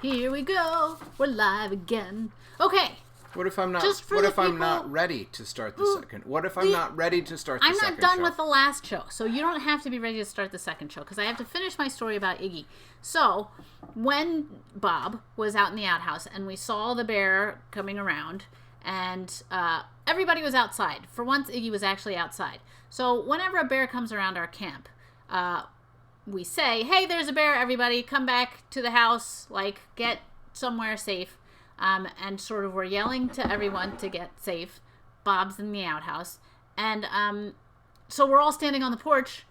Here we go. We're live again. Okay. What if I'm not? Just for What the if I'm people not ready to start the second? What if I'm the- not ready to start the I'm second not done show? with the last show, so you don't have to be ready to start the second show because I have to finish my story about Iggy. So, when Bob was out in the outhouse and we saw the bear coming around, and everybody was outside. For once, Iggy was actually outside. So, whenever a bear comes around our camp, we say, "Hey, there's a bear! Everybody, come back to the house! Like, get somewhere safe." And sort of we're yelling to everyone to get safe. Bob's in the outhouse. And so we're all standing on the porch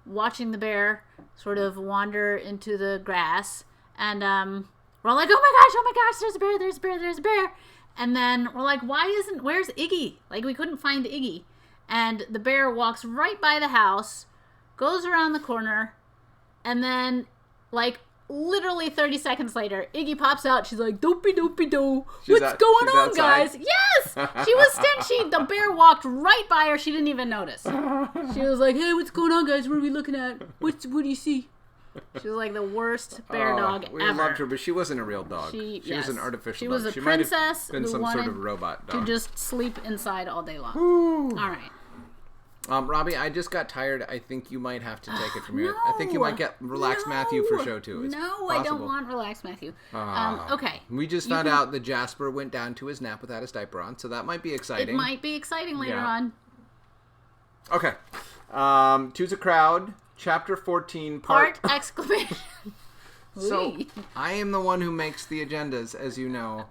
watching the bear sort of wander into the grass. And we're all like, oh my gosh, there's a bear, there's a bear, there's a bear. And then we're like, where's Iggy? Like, we couldn't find Iggy. And the bear walks right by the house, goes around the corner, and then, like, literally 30 seconds later, Iggy pops out. She's like, "Dopey dopey do. What's going on, outside? guys?" Yes! She was the bear walked right by her. She didn't even notice. She was like, "Hey, what's going on, guys? What are we looking at? What do you see?" She was like the worst bear dog we ever. loved her, but she wasn't a real dog. She was an artificial She was dog. a She princess might have been who some wanted sort of robot dog. to just sleep inside all day long. Ooh. All right. Robbie, I just got tired. I think you might have to take it from here. I think you might get Relaxed Matthew for show 2. It's no, possible. I don't want Relaxed Matthew. Okay. We just found out that Jasper went down to his nap without his diaper on, so that might be exciting. It might be exciting later Yeah. on. Okay. Two's a Crowd, Chapter 14, Part exclamation. So, Wee. I am the one who makes the agendas, as you know.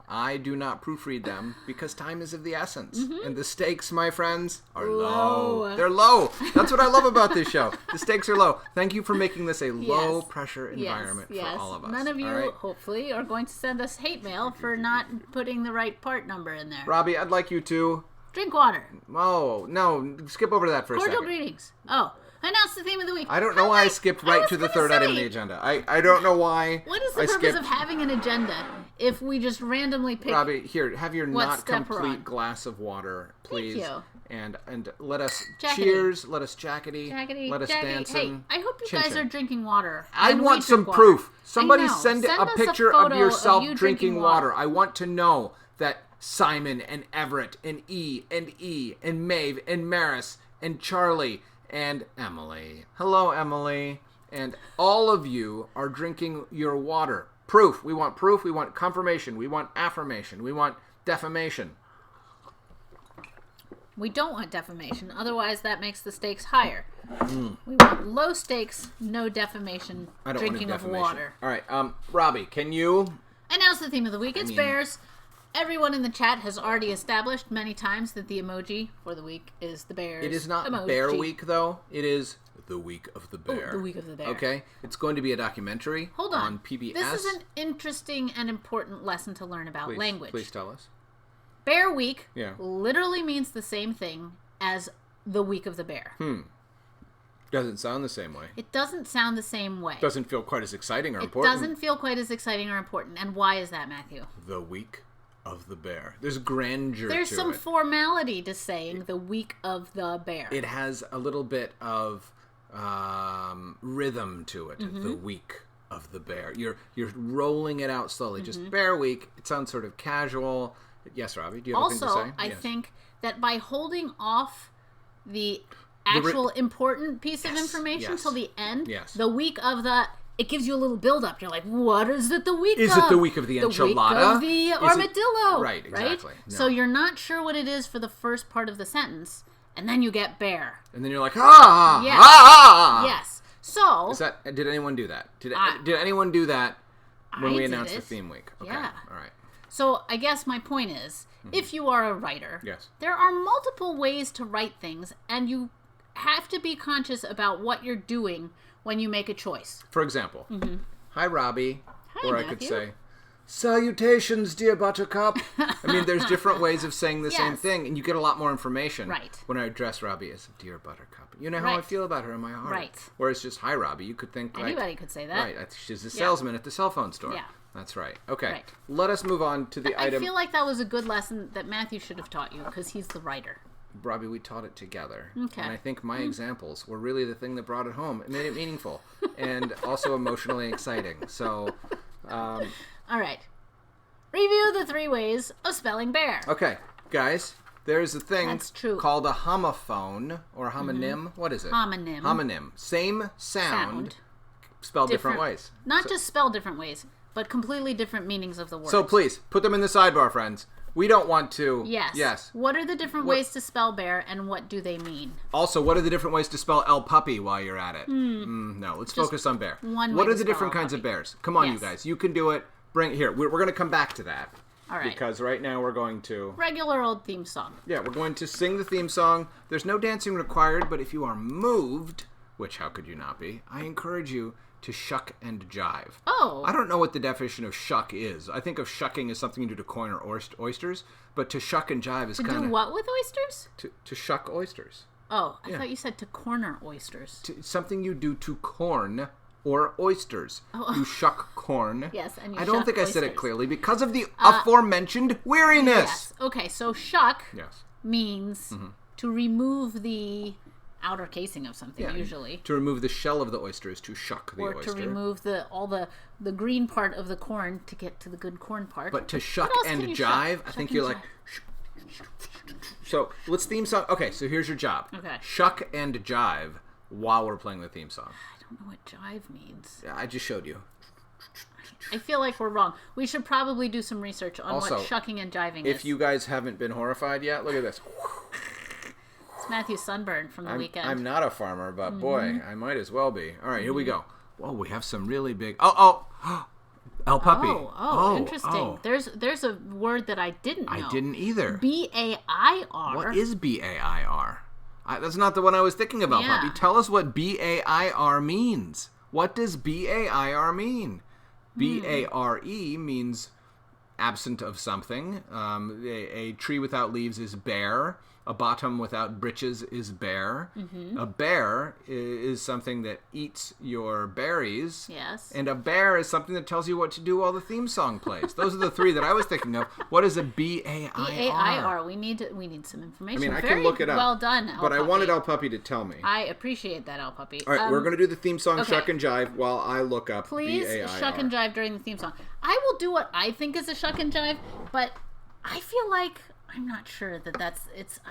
I do not proofread them because time is of the essence. And the stakes, my friends, are low. They're low. That's what I love about this show. The stakes are low. Thank you for making this a low-pressure environment for all of us. None of you, all right? hopefully, are going to send us hate mail for not putting the right part number in there. Robbie, I'd like you to... Drink water. Oh, no. Skip over that for a Cordial second. greetings. Oh, announce the theme of the week. I don't know why I skipped right to the third item on the agenda. I don't know why What is the I purpose skipped... of having an agenda if we just randomly pick... Robbie, here, have your what not step we're on. complete glass of water, please. Thank you. And let us Jackety. Cheers, let us jackety, Jaggedy, let us jaggedy. dance. Hey, I hope you guys are drinking water. I And we want some drink water. proof. Somebody I know. send a us picture photo of yourself you drinking water. I want to know that Simon and Everett and E and Maeve and Maris and Charlie and Emily. Hello, Emily. And all of you are drinking your water. Proof. We want proof. We want confirmation. We want affirmation. We want defamation. We don't want defamation. Otherwise, that makes the stakes higher. We want low stakes, no defamation, I don't drinking want of defamation. water. All right, Robbie, can you... Announce the theme of the week. It's bears. Everyone in the chat has already established many times that the emoji for the week is the bears. It is not emoji. Bear Week, though. It is the Week of the Bear. Oh, the Week of the Bear. Okay? It's going to be a documentary Hold on. PBS. This is an interesting and important lesson to learn about language. Please tell us. Bear Week Yeah. literally means the same thing as the Week of the Bear. Doesn't sound the same way. It doesn't sound the same way. Doesn't feel quite as exciting or It important. doesn't feel quite as exciting or important. And why is that, Matthew? The Week of the Bear. There's grandeur There's to some it. formality to saying the Week of the Bear. It has a little bit of rhythm to it. Mm-hmm. The Week of the Bear. You're rolling it out slowly. Just Bear Week. It sounds sort of casual. Yes, Robbie, do you have anything to say? Also, I Yes. think that by holding off the actual important piece of information yes. till the end, Yes. the week of the, it gives you a little build up. You're like, what is it the week of? Is it the week of the The week enchilada? of the Is it- armadillo. Right, exactly. No. So you're not sure what it is for the first part of the sentence, and then you get bear. And then you're like, ah, Yes. ah. Yes. So, Is that? Did anyone do that? Did I- anyone do that when I we did announced the it. theme week? Okay. Yeah. All right. So I guess my point is, if you are a writer, Yes. there are multiple ways to write things, and you have to be conscious about what you're doing when you make a choice. For example, hi Robbie, Hi, or I could Matthew. say, salutations, dear Buttercup. I mean, there's different ways of saying the same Yes. thing, and you get a lot more information Right. when I address Robbie as dear Buttercup. You know how I Right. feel about her in my heart. Right. Whereas just hi Robbie, you could think like, Anybody could say that. right, she's a salesman at the cell phone store. Yeah. That's right. Okay. Right. Let us move on to the I item. feel like that was a good lesson that Matthew should have taught you, because he's the writer. Robbie, we taught it together. Okay. And I think my examples were really the thing that brought it home. It made it meaningful and also emotionally exciting. So All right. Review the 3 ways of spelling bear. Okay, guys, there's a thing That's true. called a homophone or homonym. What is it? Homonym. Homonym. Same sound. Spelled different ways. Not just spelled different ways, but completely different meanings of the word. So please, put them in the sidebar, friends. We don't want to... Yes. Yes. What are the different ways to spell bear, and what do they mean? Also, what are the different ways to spell El Puppy while you're at it? No, let's focus on bear. one What way are to the spell different El kinds of Puppy. bears? Come on, you Yes. guys. You can do it. Bring here. We're going to come back to that. All right. Because right now we're going to... Regular old theme song. Yeah, we're going to sing the theme song. There's no dancing required, but if you are moved, which how could you not be, I encourage you to shuck and jive. Oh. I don't know what the definition of shuck is. I think of shucking as something you do to corn or oysters, but to shuck and jive is To kind do of... what with oysters? To shuck oysters. Oh, I thought you said to corner oysters. Something you do to corn or oysters. You shuck corn. Yes, and you I don't shuck think I said it oysters. clearly because of the aforementioned weariness. Yes. Okay, so shuck Yes. means to remove the outer casing of something, Yeah, usually. To remove the shell of the oyster is to shuck the Or oyster. to remove all the green part of the corn to get to the good corn part. But to shuck else and can you jive, shuck? I Shuck think and you're jive. like... So, let's theme song... Okay, so here's your job. Okay. Shuck and jive while we're playing the theme song. I don't know what jive means. Yeah, I just showed you. I feel like we're wrong. We should probably do some research on Also, what shucking and jiving If is. you guys haven't been horrified yet, look at this. It's Matthew's sunburn from the weekend. I'm not a farmer, but boy, I might as well be. All right, here we go. Whoa, we have some really big... El Puppy. Interesting. Oh. There's a word that I didn't know. I didn't either. B-A-I-R. What is B-A-I-R? That's not the one I was thinking about, Yeah. Puppy. Tell us what B-A-I-R means. What does B-A-I-R mean? B-A-R-E means absent of something. A tree without leaves is bare. A bottom without breeches is bare. A bear is something that eats your berries. Yes. And a bear is something that tells you what to do while the theme song plays. Those are the 3 that I was thinking of. What is a B-A-I-R? B-A-I-R. We need some information. I mean, I Very can look it up. Well done, El But I Puppy. wanted El Puppy to tell me. I appreciate that, El Puppy. All right, we're going to do the theme song okay. Shuck and Jive while I look up Please B-A-I-R. shuck and jive during the theme song. I will do what I think is a shuck and jive, but I feel like I'm not sure that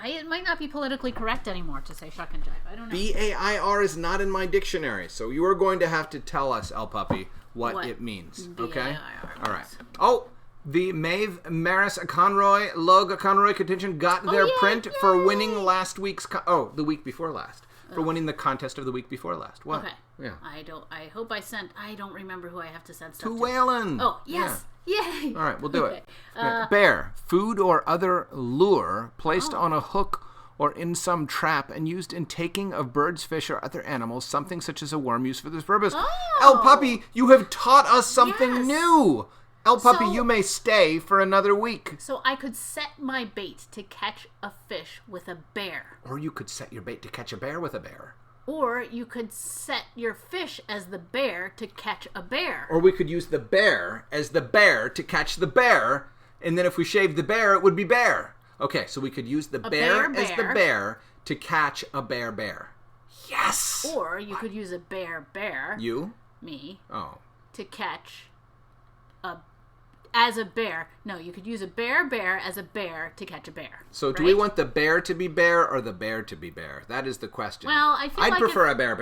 it might not be politically correct anymore to say shuck and jive. I don't know. B-A-I-R is not in my dictionary, so you are going to have to tell us, El Puppy, what it means. Okay? B-A-I-R All right. Oh, the Maeve Maris Conroy Logue Conroy contingent got their print for winning last week's... the week before last. For winning the contest of the week before last. What? Okay. Yeah. I hope I don't remember who I have to send stuff To to. Whalen. Oh, yes. Yay. All right, we'll do Okay. it. Bear, food or other lure placed on a hook or in some trap and used in taking of birds, fish, or other animals, something such as a worm used for this purpose. Oh. El Puppy, you have taught us something Yes. new. El Puppy, So- you may stay for another week. So I could set my bait to catch a fish with a bear. Or you could set your bait to catch a bear with a bear. Or you could set your fish as the bear to catch a bear. Or we could use the bear as the bear to catch the bear, and then if we shaved the bear, it would be bear. Okay, so we could use the bear as the bear to catch a bear. Yes! Or you could use a bear, You? me, Oh. to catch as a bear. No, you could use a bear as a bear to catch a bear. So do right? we want the bear to be bear or the bear to be bear? That is the question. Well, I feel I'd like prefer a bear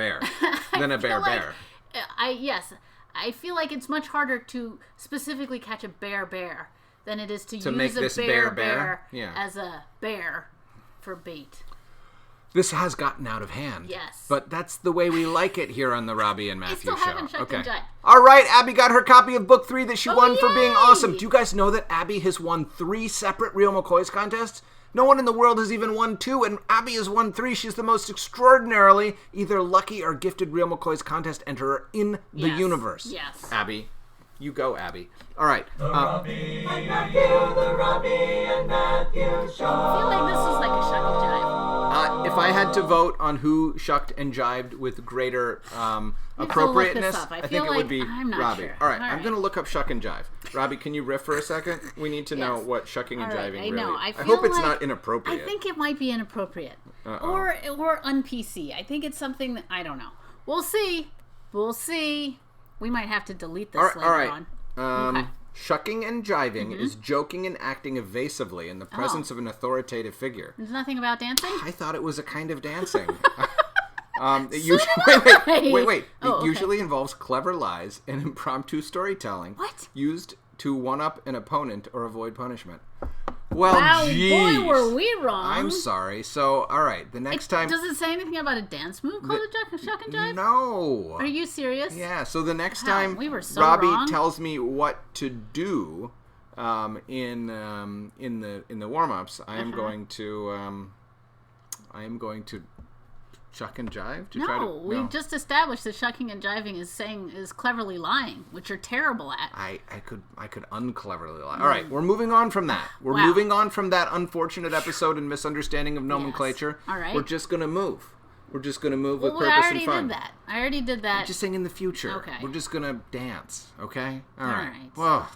than a I feel bear like- bear. I feel like it's much harder to specifically catch a bear than it is to use make a this bear bear? Yeah. as a bear for bait. This has gotten out of hand. Yes. But that's the way we like it here on the Robbie and Matthew still show. haven't checked and checked. All right, Abby got her copy of book 3 that she won for being yay! awesome. Do you guys know that Abby has won 3 separate Real McCoys contests? No one in the world has even won 2, and Abby has won 3. She's the most extraordinarily either lucky or gifted Real McCoys contest enterer in the universe. Yes. Abby. You go, Abby. All right. The Robbie and Matthew show. I feel like this is like a shuck and jive. If I had to vote on who shucked and jived with greater appropriateness, up. I I feel think it like would be I'm not Robbie. sure. All right, All I'm right. going to look up shuck and jive. Robbie, can you riff for a second? We need to know Yes. what shucking and All right, jiving I really know. is. I hope feel it's like- not inappropriate. I think it might be inappropriate. Or un-PC. I think it's something that, I don't know. We'll see. We might have to delete this later on. Okay. Shucking and jiving is joking and acting evasively in the presence of an authoritative figure. There's nothing about dancing? I thought it was a kind of dancing. It wait. Oh, It usually involves clever lies and impromptu storytelling. What? Used to one-up an opponent or avoid punishment. Well, Wow, geez. boy, were we wrong. I'm sorry. So, all right, the next time... Does it say anything about a dance move called a shuck and jive? No. Are you serious? Yeah, so the next Wow, time we were so Robbie wrong. tells me what to do in the warm-ups, I am going to shuck and jive to try to... No, we just established that shucking and jiving is cleverly lying, which you're terrible at. I could uncleverly lie. All right, we're moving on from that. We're Wow. moving on from that unfortunate episode and misunderstanding of nomenclature. All right. We're just going to move. We're just going to move Well, with I purpose already and fun. did that. I already did that. Just saying in the future. Okay. We're just going to dance, okay? All All right. right. Well,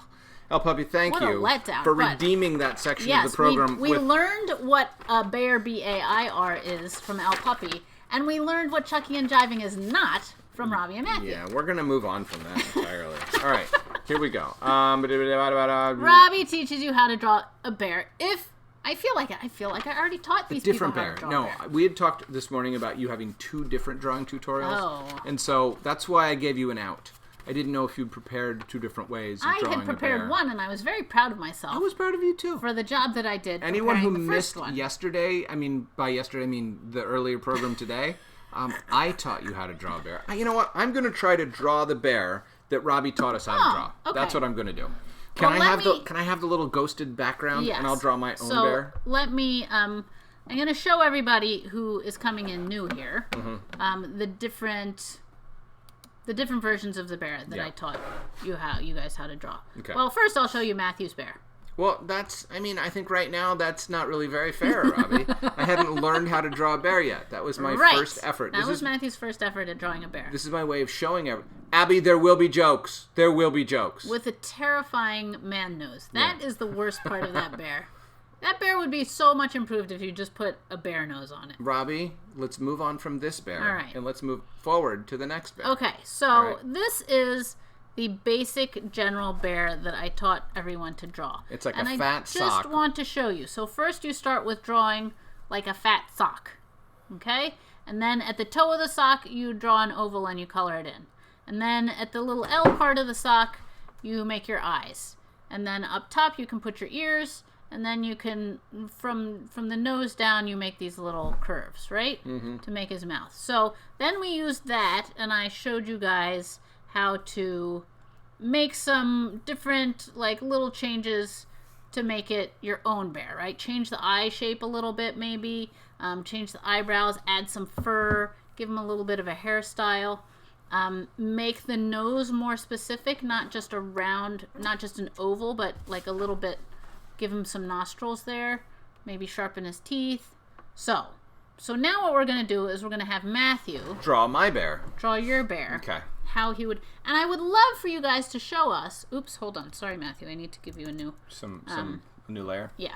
El Puppy, thank What a you letdown, for but- redeeming that section Yes, of the program. we with learned what a bear, B-A-I-R, is from Al Puppy, and we learned what shucking and jiving is not from Robbie and Matthew. Yeah, we're going to move on from that entirely. All right, here we go. Robbie teaches you how to draw a bear. I feel like I already taught these Different people bear. how to draw No, a bear. we had talked this morning about you having 2 different drawing tutorials. Oh. And so that's why I gave you an out. I didn't know if you'd prepared 2 different ways of I drawing had prepared a bear. one, and I was very proud of myself I was proud of you too. for the job that I did. Anyone who preparing the first missed one. yesterday, by yesterday I mean the earlier program today, I taught you how to draw a bear. You know what? I'm going to try to draw the bear that Robbie taught us how to draw. okay. That's what I'm going to do. Can Well, Can I have the little ghosted background Yes. and I'll draw my own so bear? let me. I'm going to show everybody who is coming in new here the different versions of the bear that Yeah. I taught you guys how to draw. Okay. Well, first I'll show you Matthew's bear. Well, I think right now that's not really very fair, Robbie. I haven't learned how to draw a bear yet. That was my Right. first effort. That was Matthew's first effort at drawing a bear. This is my way of showing Abby, there will be jokes. There will be jokes. With a terrifying man nose. That is the worst part of that bear. That bear would be so much improved if you just put a bear nose on it. Robbie, let's move on from this bear. All right. And let's move forward to the next bear. Okay, so All right. this is the basic general bear that I taught everyone to draw. It's like and a fat I sock. just want to show you. So first you start with drawing like a fat sock. Okay? And then at the toe of the sock, you draw an oval and you color it in. And then at the little L part of the sock, you make your eyes. And then up top, you can put your ears. And then you can, from the nose down, you make these little curves, right? To make his mouth. So then we used that, and I showed you guys how to make some different, like, little changes to make it your own bear, right? Change the eye shape a little bit, maybe. Change the eyebrows, add some fur, give him a little bit of a hairstyle. Make the nose more specific, not just a round, not just an oval, but like a little bit. Give him some nostrils there. Maybe sharpen his teeth. So now what we're going to do is we're going to have Matthew Draw my bear. draw your bear. Okay. How he would. And I would love for you guys to show us. Oops, hold on. Sorry, Matthew. I need to give you a new. Some new layer. Yeah.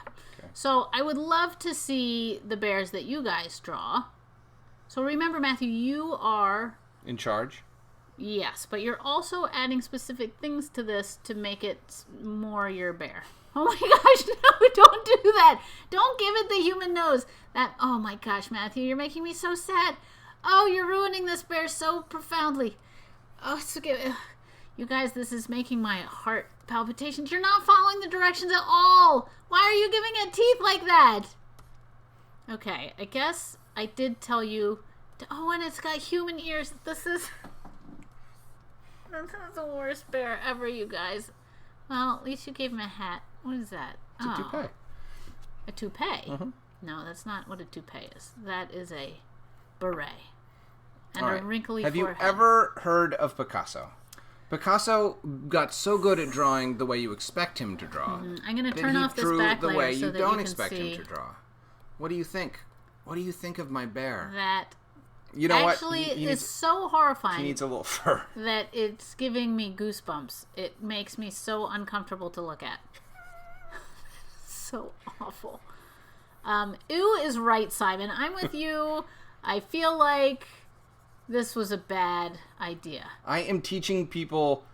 So I would love to see the bears that you guys draw. So remember, Matthew, you are. In charge. Yes, but you're also adding specific things to this to make it more your bear. Oh my gosh, no, don't do that. Don't give it the human nose. Oh my gosh, Matthew, you're making me so sad. Oh, you're ruining this bear so profoundly. Oh, it's okay. You guys, this is making my heart palpitations. You're not following the directions at all. Why are you giving it teeth like that? Okay, I guess I did tell you. And it's got human ears. This is the worst bear ever, you guys. Well, at least you gave him a hat. What is that? It's a toupee. A toupee? No, that's not what a toupee is. That is a beret. And All a right. wrinkly Have forehead. you ever heard of Picasso? Picasso got so good at drawing the way you expect him to draw. I'm going to that turn he off this drew back the layer way so you that don't you can expect see him to draw. What do you think? What do you think of my bear? that You know actually what? He is needs, so he horrifying needs a little fur. that it's giving me goosebumps. It makes me so uncomfortable to look at. So awful. Ew is right, Simon. I'm with you. I feel like this was a bad idea. I am teaching people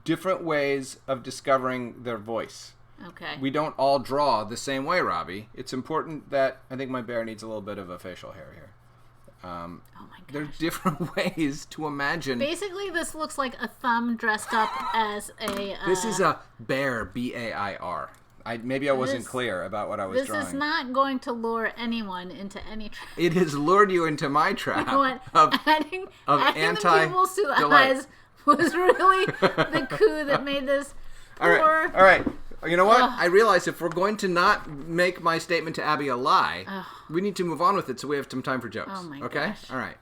different ways of discovering their voice. Okay. We don't all draw the same way, Robbie. It's important that I think my bear needs a little bit of a facial hair here. Oh my gosh. There's different ways to imagine. Basically, this looks like a thumb dressed up as a... This is a bear, B-A-I-R. Maybe I wasn't This- clear about what I was This drawing. is not going to lure anyone into any trap. It has lured you into my trap What? of adding of the pupils to the anti-delight. eyes was really the coup that made this All right, poor... all right. You know what? Ugh. I realize if we're going to not make my statement to Abby a lie, we need to move on with it so we have some time for jokes. Oh my okay? gosh. All right.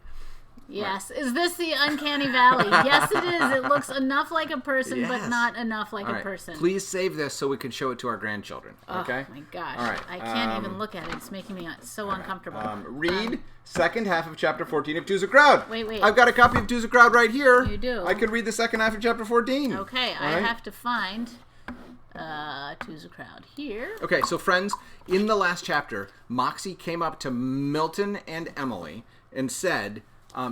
Yes. Is this the uncanny valley? Yes, it is. It looks enough like a person, but Yes. not enough like All a right. person. Please save this so we can show it to our grandchildren. Okay? Oh my gosh. All right. I can't even look at it. It's making me so uncomfortable. Read second half of chapter 14 of Two's a Crowd. Wait. I've got a copy of Two's a Crowd right here. You do? I could read the second half of chapter 14. Okay, All I right? have to find Two's a Crowd here. Okay, so friends, in the last chapter, Moxie came up to Milton and Emily and said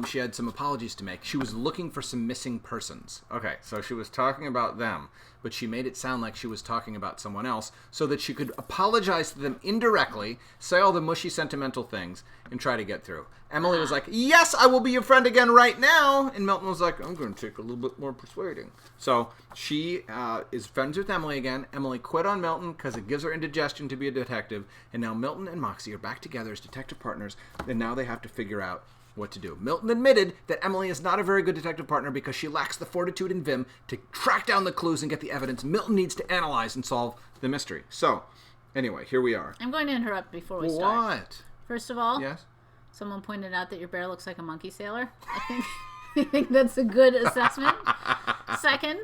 she had some apologies to make. She was looking for some missing persons. Okay, so she was talking about them, but she made it sound like she was talking about someone else so that she could apologize to them indirectly, say all the mushy sentimental things, and try to get through. Emily was like, yes, I will be your friend again right now. And Milton was like, I'm going to take a little bit more persuading. So she is friends with Emily again. Emily quit on Milton because it gives her indigestion to be a detective. And now Milton and Moxie are back together as detective partners. And now they have to figure out what to do. Milton admitted that Emily is not a very good detective partner because she lacks the fortitude and vim to track down the clues and get the evidence Milton needs to analyze and solve the mystery. So, anyway, here we are. I'm going to interrupt before we start. What? First of all, Yes? someone pointed out that your bear looks like a monkey sailor. I think that's a good assessment. Second,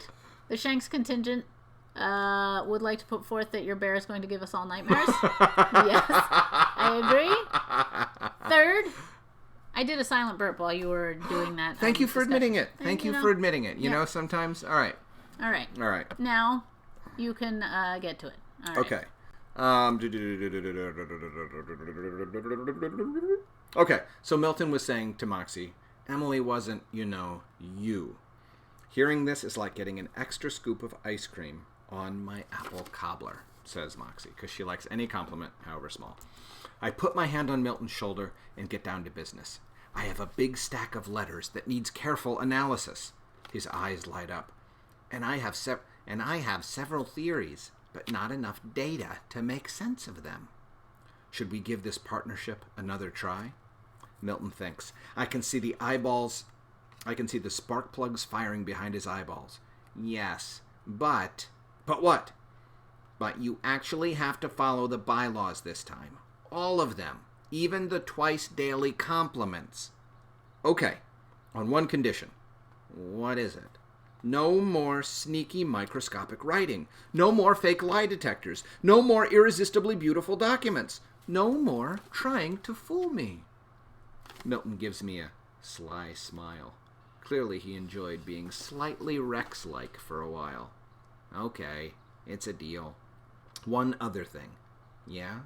the Shanks contingent would like to put forth that your bear is going to give us all nightmares. Yes, I agree. Third, I did a silent burp while you were doing that. Thank you for discussion. admitting it. Thank you for admitting it. You know, sometimes... All right. All right. All right. Now you can get to it. All right. Okay. Okay, so Milton was saying to Moxie, Emily wasn't, you. Hearing this is like getting an extra scoop of ice cream on my apple cobbler, says Moxie, because she likes any compliment, however small. I put my hand on Milton's shoulder and get down to business. I have a big stack of letters that needs careful analysis. His eyes light up. And I have several theories, but not enough data to make sense of them. Should we give this partnership another try? Milton thinks. I can see the spark plugs firing behind his eyeballs. Yes, but what? But you actually have to follow the bylaws this time. All of them. Even the twice daily compliments. Okay, on one condition. What is it? No more sneaky microscopic writing. No more fake lie detectors. No more irresistibly beautiful documents. No more trying to fool me. Milton gives me a sly smile. Clearly he enjoyed being slightly Rex-like for a while. Okay, it's a deal. One other thing. Yeah?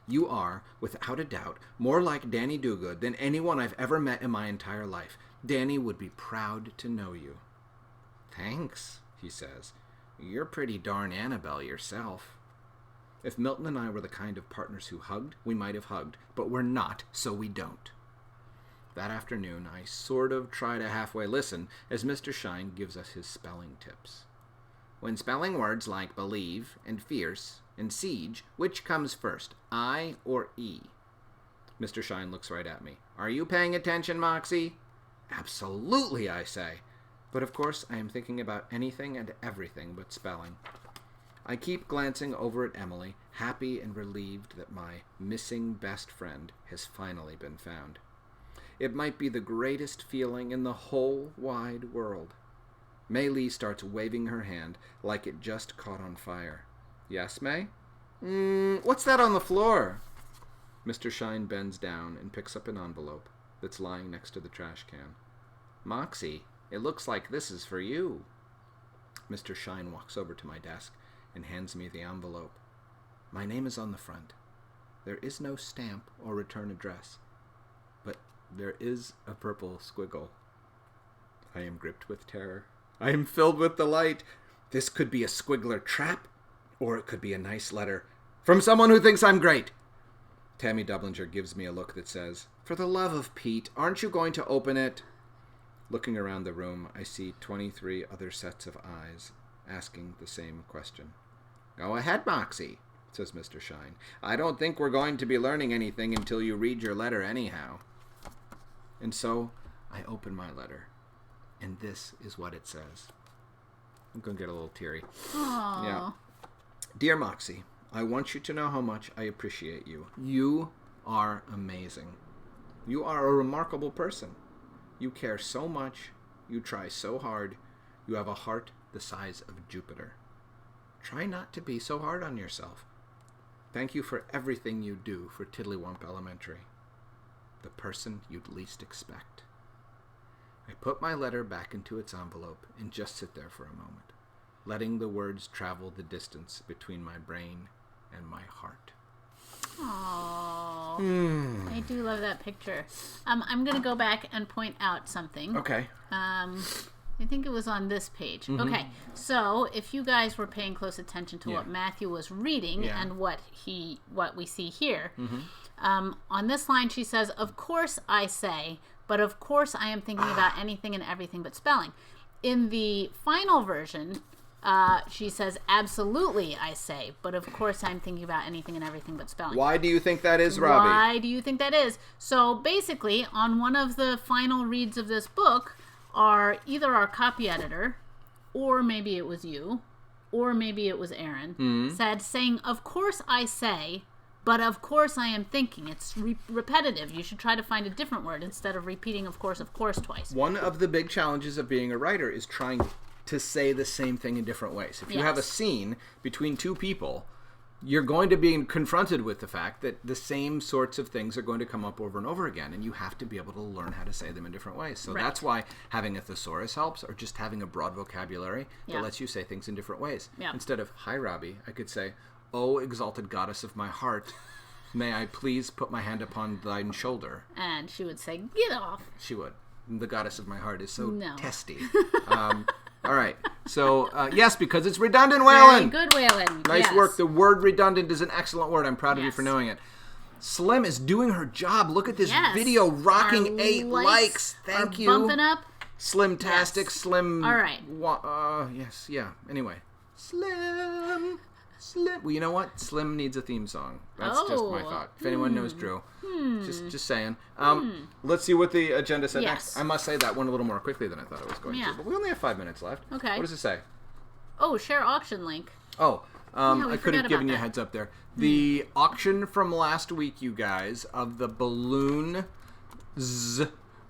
You are, without a doubt, more like Danny Dugood than anyone I've ever met in my entire life. Danny would be proud to know you. Thanks, he says. You're pretty darn Annabelle yourself. If Milton and I were the kind of partners who hugged, we might have hugged, but we're not, so we don't. That afternoon, I sort of try to halfway listen as Mr. Shine gives us his spelling tips. When spelling words like believe and fierce and siege, which comes first, I or E? Mr. Shine looks right at me. Are you paying attention, Moxie? Absolutely, I say. But of course, I am thinking about anything and everything but spelling. I keep glancing over at Emily, happy and relieved that my missing best friend has finally been found. It might be the greatest feeling in the whole wide world. May Lee starts waving her hand like it just caught on fire. Yes, May? What's that on the floor? Mr. Shine bends down and picks up an envelope that's lying next to the trash can. Moxie, it looks like this is for you. Mr. Shine walks over to my desk and hands me the envelope. My name is on the front. There is no stamp or return address, but there is a purple squiggle. I am gripped with terror. I am filled with delight. This could be a squiggler trap, or it could be a nice letter from someone who thinks I'm great. Tammy Dublinger gives me a look that says, for the love of Pete, aren't you going to open it? Looking around the room, I see 23 other sets of eyes asking the same question. Go ahead, Moxie, says Mr. Shine. I don't think we're going to be learning anything until you read your letter anyhow. And so I open my letter, and this is what it says. I'm going to get a little teary. Aww. Yeah. Dear Moxie, I want you to know how much I appreciate you. You are amazing. You are a remarkable person. You care so much. You try so hard. You have a heart the size of Jupiter. Try not to be so hard on yourself. Thank you for everything you do for Tiddlywump Elementary. The person you'd least expect. I put my letter back into its envelope and just sit there for a moment, letting the words travel the distance between my brain and my heart. Aww. I do love that picture. I'm going to go back and point out something. Okay. I think it was on this page. Mm-hmm. Okay, so if you guys were paying close attention to what Matthew was reading and what we see here, on this line she says, of course I say, but of course I am thinking about anything and everything but spelling. In the final version, she says, absolutely I say, but of course I'm thinking about anything and everything but spelling. Why do you think that is, Robbie? Why do you think that is? So basically, on one of the final reads of this book, are either our copy editor, or maybe it was you, or maybe it was Aaron, saying, of course I say, but of course I am thinking. It's repetitive. You should try to find a different word instead of repeating of course twice. One of the big challenges of being a writer is trying to say the same thing in different ways. If you have a scene between two people, you're going to be confronted with the fact that the same sorts of things are going to come up over and over again, and you have to be able to learn how to say them in different ways. So that's why having a thesaurus helps, or just having a broad vocabulary that lets you say things in different ways. Yeah. Instead of, hi, Robbie, I could say, O exalted goddess of my heart, may I please put my hand upon thine shoulder? And she would say, get off. She would. The goddess of my heart is so testy. All right. So, yes, because it's redundant, Waylon. Very good, Waylon. Nice work. The word redundant is an excellent word. I'm proud of you for knowing it. Slim is doing her job. Look at this video rocking 8 likes. Thank you. Bumping up. Slim-tastic, Slim. All right. Yes, yeah. Anyway. Slim. Well, you know what? Slim needs a theme song. That's just my thought. If anyone knows Drew. Just saying. Let's see what the agenda said next. I must say that one a little more quickly than I thought it was going to. But we only have 5 minutes left. Okay. What does it say? Oh, share auction link. Oh, I could have given you a heads up there. The auction from last week, you guys, of the balloon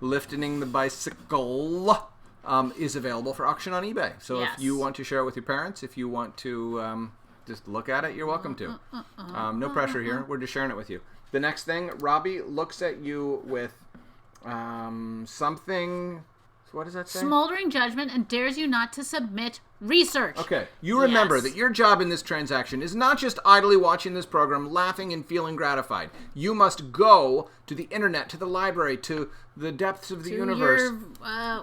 lifting the bicycle is available for auction on eBay. So if you want to share it with your parents, if you want to just look at it, you're welcome to. No pressure here. We're just sharing it with you. The next thing, Robbie looks at you with something. What does that say? Smoldering judgment and dares you not to submit research. Okay. You remember that your job in this transaction is not just idly watching this program, laughing and feeling gratified. You must go to the internet, to the library, to the depths of the universe.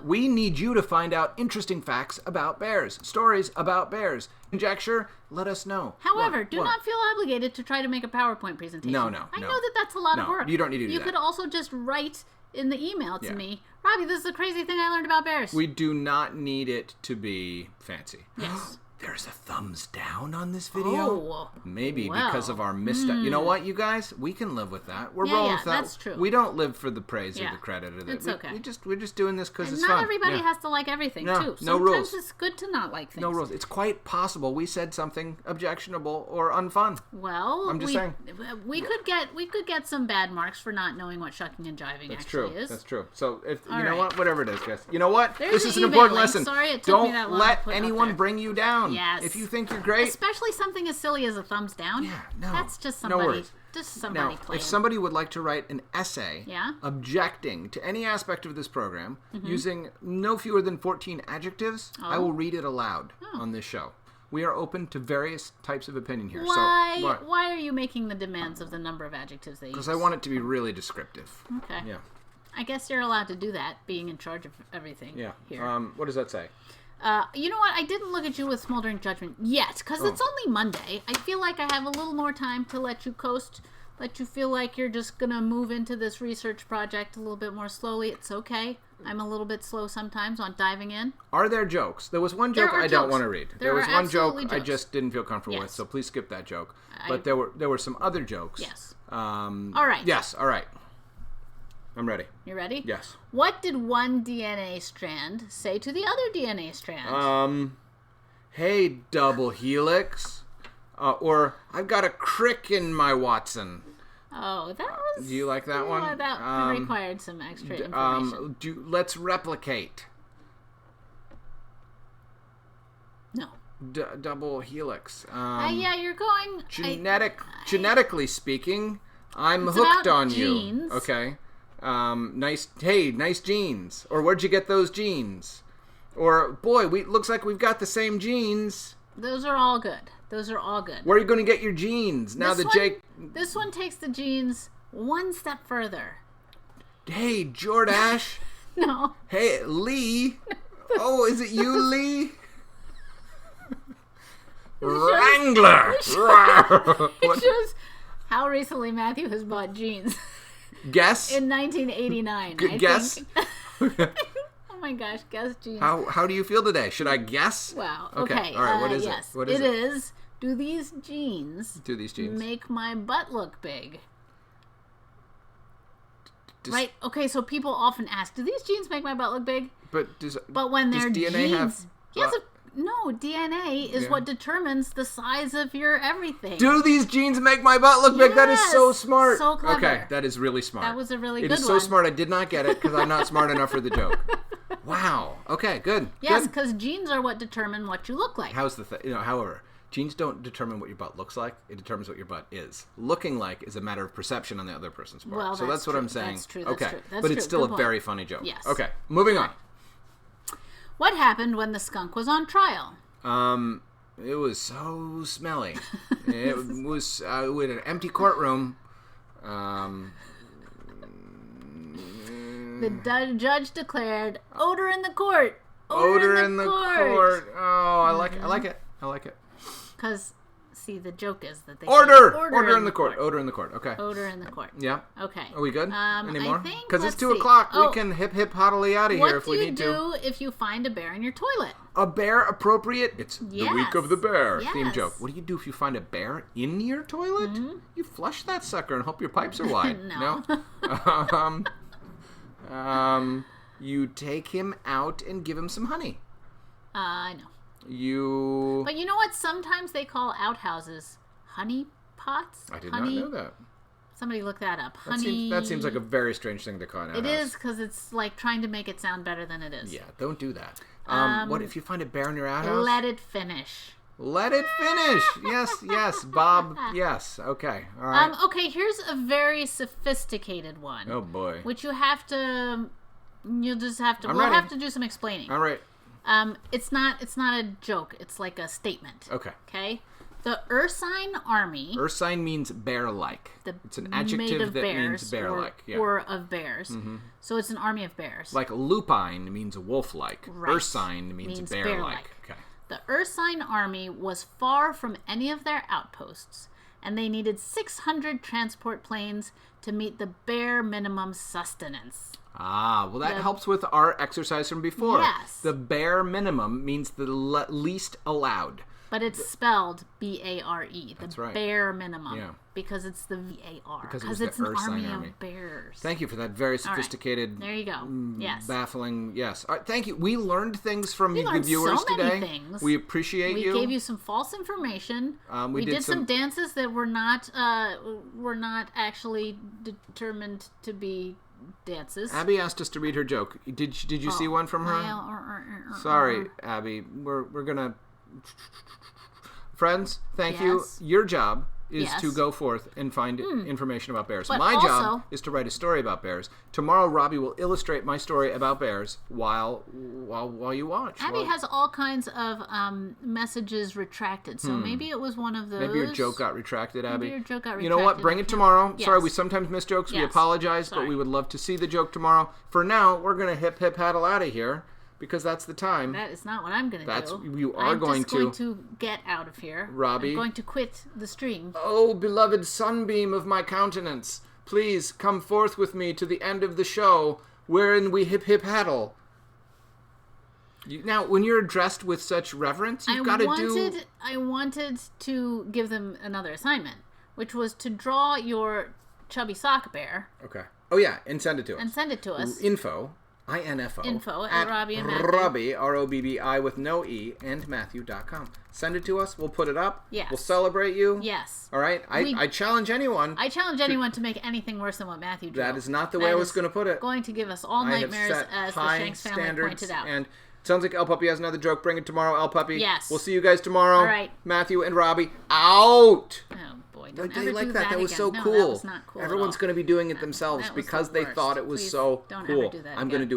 We need you to find out interesting facts about bears, stories about bears. Conjecture, let us know. However, do not feel obligated to try to make a PowerPoint presentation. No. I know that that's a lot of work. You don't need to do that. You could also just write in the email to me, Robbie, this is a crazy thing I learned about bears. We do not need it to be fancy. Yes. There's a thumbs down on this video. Oh, maybe because of our misstep. You know what, you guys? We can live with that. We're rolling with that. That's true. We don't live for the praise or the credit. Or it's okay. We're just doing this because it's fun. Not everybody has to like everything, too. No rules. Sometimes it's good to not like things. No rules. It's quite possible we said something objectionable or unfun. Well, I'm just saying. We could get some bad marks for not knowing what shucking and jiving is. That's true. So if you know what, whatever it is, guys. You know what? There's this is an important lesson. Sorry, it took me that long to Don't put let up anyone there. bring you down. Yes. If you think you're great, especially something as silly as a thumbs down. Yeah, no. That's just somebody. No worries. Just somebody now, playing. if somebody would like to write an essay Yeah? objecting to any aspect of this program using no fewer than 14 adjectives, I will read it aloud on this show. We are open to various types of opinion here. Why are you making the demands of the number of adjectives they use? Because I want it to be really descriptive. Okay. Yeah. I guess you're allowed to do that, being in charge of everything. Yeah. Here. What does that say? You know what? I didn't look at you with smoldering judgment yet, because it's only Monday. I feel like I have a little more time to let you coast, let you feel like you're just going to move into this research project a little bit more slowly. It's okay. I'm a little bit slow sometimes on diving in. Are there jokes? There was one joke There are I don't jokes. want to read. There was are one joke absolutely I jokes. just didn't feel comfortable with, Yes. so please skip that joke. But there were some other jokes. Yes. All right. Yes, all right. I'm ready. You ready? Yes. What did one DNA strand say to the other DNA strand? Hey, double helix. Or, I've got a crick in my Watson. Oh, that was... Do you like that one? Yeah, that required some extra information. Let's replicate. No. Double helix. Yeah, you're going... Genetically speaking, I'm It's hooked about on genes. you. Okay. Nice genes. Or where'd you get those genes? Or, boy, looks like we've got the same genes. Those are all good. Those are all good. Where are you going to get your genes? Now This one takes the genes one step further. Hey, Jordash. No. Hey, Lee. Oh, is it you, Lee? Wrangler. It shows how recently Matthew has bought jeans. Guess. In 1989. Guess. Oh my gosh, guess jeans. How do you feel today? Should I guess? Wow. Okay. Okay. All right. What is yes. it? What is it? It is. Do these jeans make my butt look big? Right. Okay. So people often ask, "Do these jeans make my butt look big?" But when they're DNA jeans, have? yes. No, DNA is what determines the size of your everything. Do these jeans make my butt look big? That is so Yes, smart. so clever. Okay, that is really smart. That was a really It good is so one. smart. I did not get it because I'm not smart enough for the joke. Wow. Okay. Good. Yes, Good. because genes are what determine what you look like. How's the thing? However, genes don't determine what your butt looks like. It determines what your butt is. Looking like is a matter of perception on the other person's part. Well, so that's what true. I'm saying. That's true. That's okay. true. That's but true. it's still Good a point. very funny joke. Yes. Okay. Moving on. What happened when the skunk was on trial? It was so smelly. It was with an empty courtroom. The judge declared odor in the court. Odor in the court. Oh, I like it. I like it. Because, see, the joke is that they Order in the court. Odor in the court. Okay. Odor in the court. Yeah. Okay. Are we good? Any more? I think, Because it's let's 2 see. o'clock. Oh, We can hip hoddly out of here if we need to. What do you do if you find a bear in your toilet? A bear appropriate? It's the week of the bear theme Yes. joke. What do you do if you find a bear in your toilet? You flush that sucker and hope your pipes are wide. No. You take him out and give him some honey. I know. You. But you know what? Sometimes they call outhouses honey pots. I did not know that. Somebody look that up. That seems like a very strange thing to call an outhouse. It is, because it's like trying to make it sound better than it is. Yeah, don't do that. What if you find a bear in your outhouse? Let it finish. Let it finish. Yes, Bob. Yes. Okay. All right. Okay, here's a very sophisticated one. Oh boy. Which you'll just have to. I'm We'll ready. have to do some explaining. All right. It's not a joke. It's like a statement. Okay. Okay. The Ursine Army. Ursine means bear-like. It's an made adjective of that bears means bear-like. Yeah. Or of bears. So it's an army of bears. Like lupine means wolf-like. Right. Ursine means bear-like. Okay. The Ursine Army was far from any of their outposts, and they needed 600 transport planes to meet the bare minimum sustenance. Ah, well that helps with our exercise from before. Yes. The bare minimum means the least allowed. But it's spelled B-A-R-E. That's right. Bare minimum. Yeah. Because it's the V-A-R. Because it was it's the an Ursine army Army. of bears. Thank you for that very All right. sophisticated, There you go. Yes. baffling, yes. All right, thank you. We learned things from We the learned viewers so many today. things. We appreciate We you. gave you some false information. We We did did some dances that were not actually determined to be dances. Abby asked us to read her joke. Did you see one from her? Sorry, Abby. We're gonna. Friends, thank you. Yes. Your job is Yes. to go forth and find information about bears. But My also- job is to write a story about bears. Tomorrow, Robbie will illustrate my story about bears while you watch. Abby has all kinds of messages retracted, so maybe it was one of those. Maybe your joke got retracted, Abby. your joke got You know what? retracted. Bring it tomorrow. Yes. Sorry, we sometimes miss jokes. We Yes. apologize, but Sorry. we would love to see the joke tomorrow. For now, we're going to hip paddle out of here because that's the time. That is not what I'm going to do. That's you are going to. I'm just going to get out of here. Robbie. I'm going to quit the stream. Oh, beloved sunbeam of my countenance, please come forth with me to the end of the show, wherein we hip hip haddle. Now, when you're addressed with such reverence, you've got to do... I wanted to give them another assignment, which was to draw your chubby sock bear. Okay. Oh, yeah, and send it to us. Info, I-N-F-O. Info at Robbie and Matthew. Robbie, R-O-B-B-I with no E, and Matthew.com. Send it to us. We'll put it up. Yes. We'll celebrate you. Yes. All right? I challenge anyone. I challenge anyone to make anything worse than what Matthew drew. That is not the way I was going to put it. Going to give us all nightmares, as the Shanks family pointed out. And sounds like El Puppy has another joke. Bring it tomorrow, El Puppy. Yes. We'll see you guys tomorrow. All right. Matthew and Robbie, out! Oh, boy. They Don't ever like do that. That was again. so No, cool. that was not cool. Everyone's going to be doing it themselves that was because the they worst. thought it was Please so don't cool. ever do that I'm going to again. do